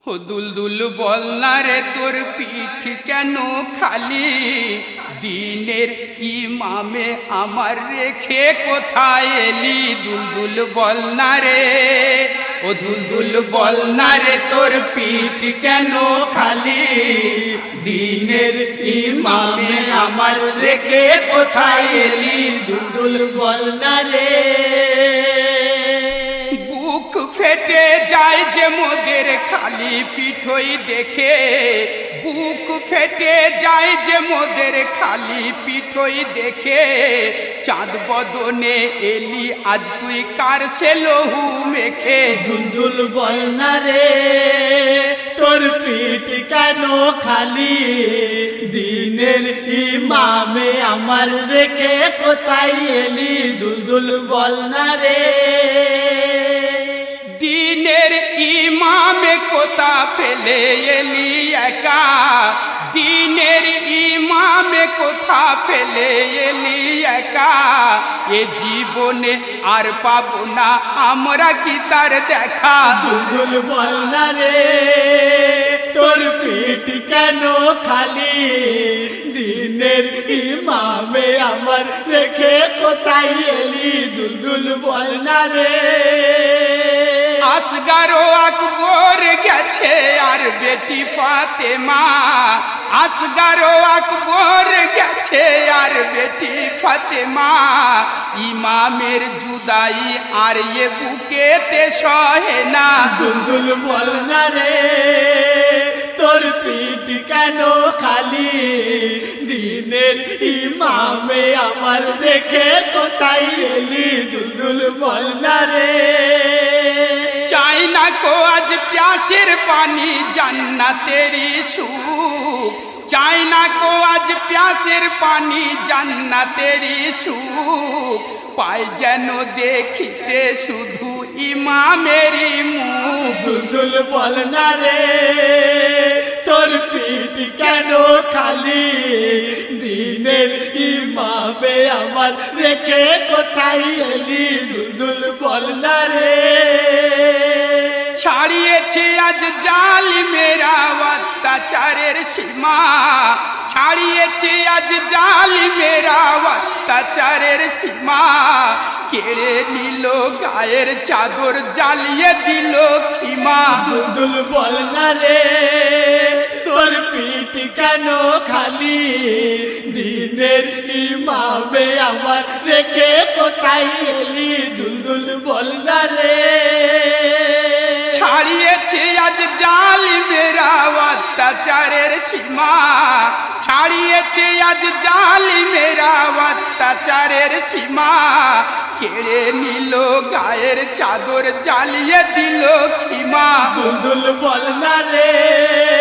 ও দুলদুল বল না রে তোর পিঠ কেন খালি, দিনের ইমামে আমার রেখে কোথায় এলি। দুলদুল বল না রে, ও দুলদুল বল না রে তোর পিঠ কেন খালি, দিনের ইমামে আমার রেখে কোথায় এলি। দুলদুল বল না রে। বুক ফেটে যায় যে মোদের খালি পিঠই দেখে, বুক ফেটে যায় যে মোদের খালি পিঠই দেখে। চাঁদ বদনে এলি আজ তুই কার সে লহু মেখে। দুলদুল বল না রে তোর পিঠ কেন খালি, দিনের ইমামে আমার রেখে কোথায় এলি। দুলদুল বল না রে। দিনের ইমামে কোথা ফেলে এলি একা, দিনের ইমামে কোথা ফেলে এলি একা। এ জীবনে আর পাবো না আমরা কি তার দেখা। দুলদুল বল না রে তোর পিঠ কেন খালি, দিনের ইমামে আমার রেখে কোথায় এলি। দুলদুল বল না রে। আসগারো আকবর গেছে আর বেটি ফাতেমা, আসগারো আকবর গেছে আর বেটি ফাতেমা। ইমামের জুদাই আর এ বুকেতে সহে না। দুলদুল বল না রে তোর পিঠ কেন খালি, দিনের ইমামে আমার রেখে কোথায় এলি। দুলদুল বল না রে। চাই না কো আজ প্যাসের পানি জান্নাতেরি সুখ, চাই না কো আজ প্যাসের পানি জান্নাতেরি সুখ। পাই যেন দেখিতে শুধু ইমামেরই মুখ। দুলদুল বল না রে তোর পিঠ কেন খালি, দিনের ইমামে আমার রেখে কোথায় এলি। দুলদুল বল না রে। ছাড়িয়েছে আজ জালিমেরা অত্যাচারের সীমা, ছাড়িয়েছে আজ জালিমেরা অত্যাচারের সীমা। কেড়ে নিল গায়ের চাদর জ্বালিয়ে দিল খিমা। দুলদুল বল না রে তোর পিঠ কেন খালি, দিনের ইমামে আমার রেখে কোথায় এলি। দুলদুল বল না রে। ছাড়িয়েছে আজ জালিমেরা অত্যাচারের সীমা, ছাড়িয়েছে আজ জালিমেরা অত্যাচারের সীমা। কেড়ে নিল গায়ের চাদর জ্বালিয়ে দিল খিমা। দুলদুল বল না রে।